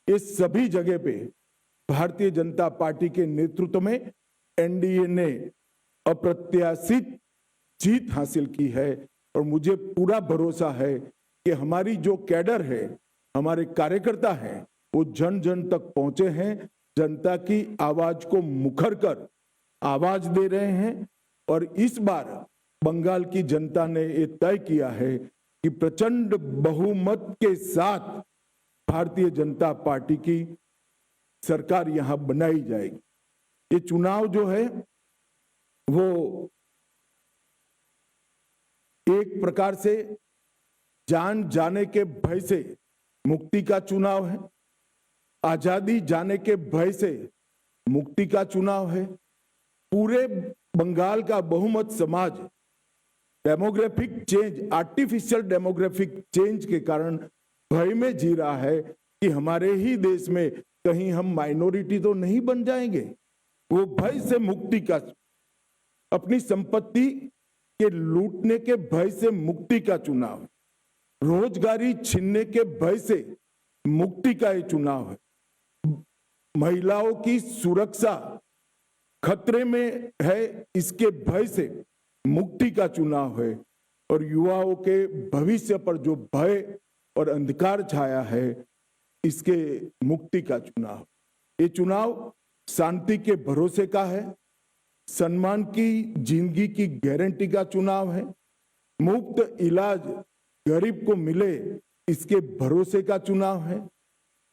ये सभी जगह पे भारतीय जनता पार्टी के नेतृत्व में एनडीए ने अप्रत्याशित जीत हासिल की है और मुझे पूरा भरोसा है कि हमारी जो कैडर है, हमारे कार्यकर्ता हैं, वो जन जन तक पहुंचे हैं, जनता की आवाज को मुखर कर आवाज दे रहे हैं। और इस बार बंगाल की जनता ने ये तय किया है कि प्रचंड बहुमत के साथ भारतीय जनता पार्टी की सरकार यहां बनाई जाएगी। ये चुनाव जो है वो एक प्रकार से जान जाने के भय से मुक्ति का चुनाव है, आजादी जाने के भय से मुक्ति का चुनाव है। पूरे बंगाल का बहुमत समाज demographic change, artificial demographic change के कारण भय में जी रहा है कि हमारे ही देश में कहीं हम माइनॉरिटी तो नहीं बन जाएंगे। वो भय से मुक्ति का, अपनी संपत्ति के लूटने के भय से मुक्ति का चुनाव, रोजगारी छीनने के भय से मुक्ति का ये चुनाव है, महिलाओं की सुरक्षा खतरे में है इसके भय से मुक्ति का चुनाव है, और युवाओं के भविष्य पर जो भय और अंधकार छाया है इसके मुक्ति का चुनाव। ये चुनाव शांति के भरोसे का है, सम्मान की जिंदगी की गारंटी का चुनाव है, मुफ्त इलाज गरीब को मिले इसके भरोसे का चुनाव है,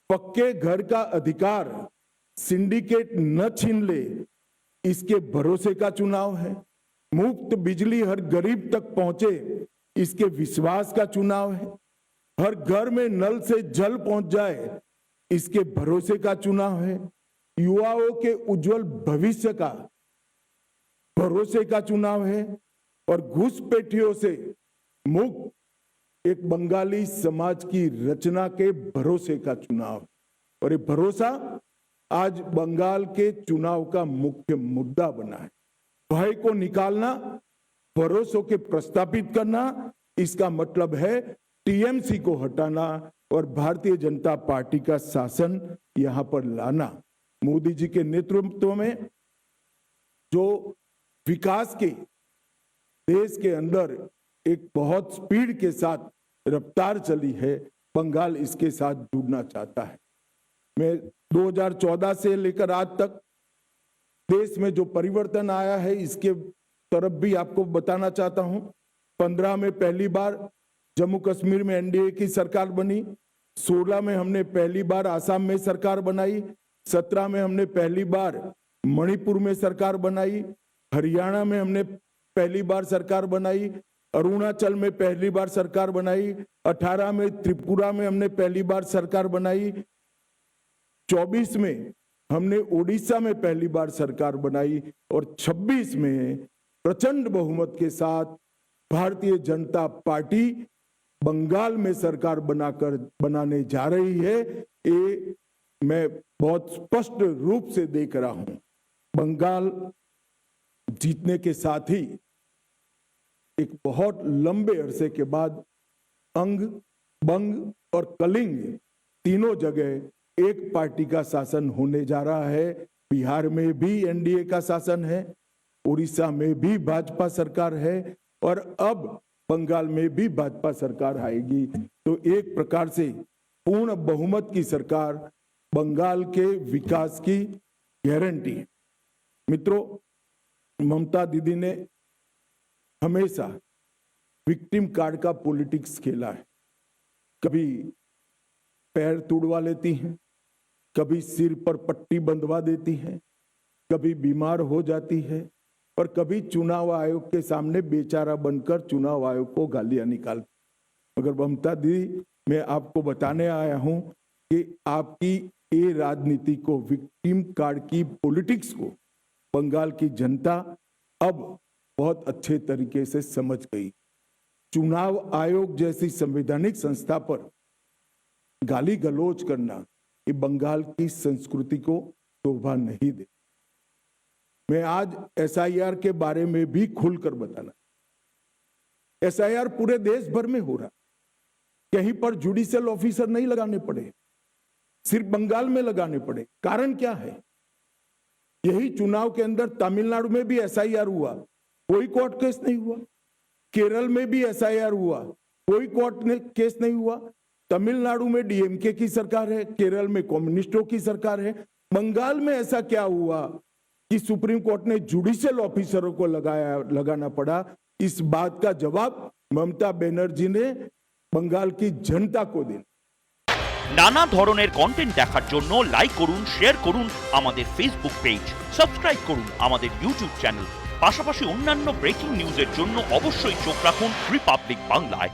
पक्के घर का अधिकार सिंडिकेट न छीन ले इसके भरोसे का चुनाव है, मुफ्त बिजली हर गरीब तक पहुंचे इसके विश्वास का चुनाव है, हर घर में नल से जल पहुंच जाए इसके भरोसे का चुनाव है, युवाओं के उज्जवल भविष्य का भरोसे का चुनाव है, और घुसपैठियों से मुक्त एक बंगाली समाज की रचना के भरोसे का चुनाव। और ये भरोसा आज बंगाल के चुनाव का मुख्य मुद्दा बना है। भय को निकालना, भरोसों के प्रस्तापित करना, इसका मतलब है टीएमसी को हटाना और भारतीय जनता पार्टी का शासन यहां पर लाना। मोदी जी के नेतृत्व में जो विकास के देश के अंदर एक बहुत स्पीड के साथ रफ्तार चली है, बंगाल इसके साथ जुड़ना चाहता है। मैं 2014 से लेकर आज तक देश में जो परिवर्तन आया है इसके तरफ भी आपको बताना चाहता हूं। 15 में पहली बार जम्मू कश्मीर में एनडीए की सरकार बनी, 16 में हमने पहली बार आसाम में सरकार बनाई, 17 में हमने पहली बार मणिपुर में सरकार बनाई, हरियाणा में हमने पहली बार सरकार बनाई, अरुणाचल में पहली बार सरकार बनाई, 18 में त्रिपुरा में हमने पहली बार सरकार बनाई, 24 में हमने ओडिशा में पहली बार सरकार बनाई, और 26 में प्रचंड बहुमत के साथ भारतीय जनता पार्टी बंगाल में सरकार बनाने जा रही है। ये मैं बहुत स्पष्ट रूप से देख रहा हूं। बंगाल जीतने के साथ ही एक बहुत लंबे अरसे के बाद अंग, बंग और कलिंग तीनों जगह एक पार्टी का शासन होने जा रहा है। बिहार में भी एनडीए का शासन है, उड़ीसा में भी भाजपा सरकार है, और अब बंगाल में भी भाजपा सरकार आएगी। तो एक प्रकार से पूर्ण बहुमत की सरकार बंगाल के विकास की गारंटी है। मित्रों, ममता दीदी ने हमेशा विक्टिम कार्ड का पॉलिटिक्स खेला है। कभी पैर तुड़वा लेती हैं, कभी सिर पर पट्टी बंधवा देती हैं, कभी बीमार हो जाती है, और कभी चुनाव आयोग के सामने बेचारा बनकर चुनाव आयोग को गालियां निकालती। मगर ममता दीदी, मैं आपको बताने आया हूं कि आपकी ये राजनीति को, विक्टिम कार्ड की पॉलिटिक्स को बंगाल की जनता अब बहुत अच्छे तरीके से समझ गई। चुनाव आयोग जैसी संवैधानिक संस्था पर गाली गलौज करना ये बंगाल की संस्कृति को शोभा नहीं दे। मैं आज एसआईआर के बारे में भी खुलकर बताना। एसआईआर पूरे देश भर में हो रहा, कहीं पर जुडिशियल ऑफिसर नहीं लगाने पड़े, सिर्फ बंगाल में लगाने पड़े। कारण क्या है? यही चुनाव के अंदर तमिलनाडु में भी एसआईआर हुआ, कोई कोर्ट केस नहीं हुआ। केरल में भी एसआईआर हुआ, कोई कोर्ट ने केस नहीं हुआ। तमिलनाडु में डीएमके की सरकार है, केरल में कम्युनिस्टों की सरकार है। बंगाल में ऐसा क्या हुआ कि सुप्रीम कोर्ट ने जुडिशियल ऑफिसरों को लगाना पड़ा? इस बात का जवाब ममता बनर्जी ने बंगाल की जनता को दिया। নানা ধরনের কন্টেন্ট দেখার জন্য লাইক করুন, শেয়ার করুন আমাদের ফেসবুক পেজ, সাবস্ক্রাইব করুন আমাদের ইউটিউব চ্যানেল। পাশাপাশি অন্যান্য ব্রেকিং নিউজের জন্য অবশ্যই চোখ রাখুন রিপাবলিক বাংলায়।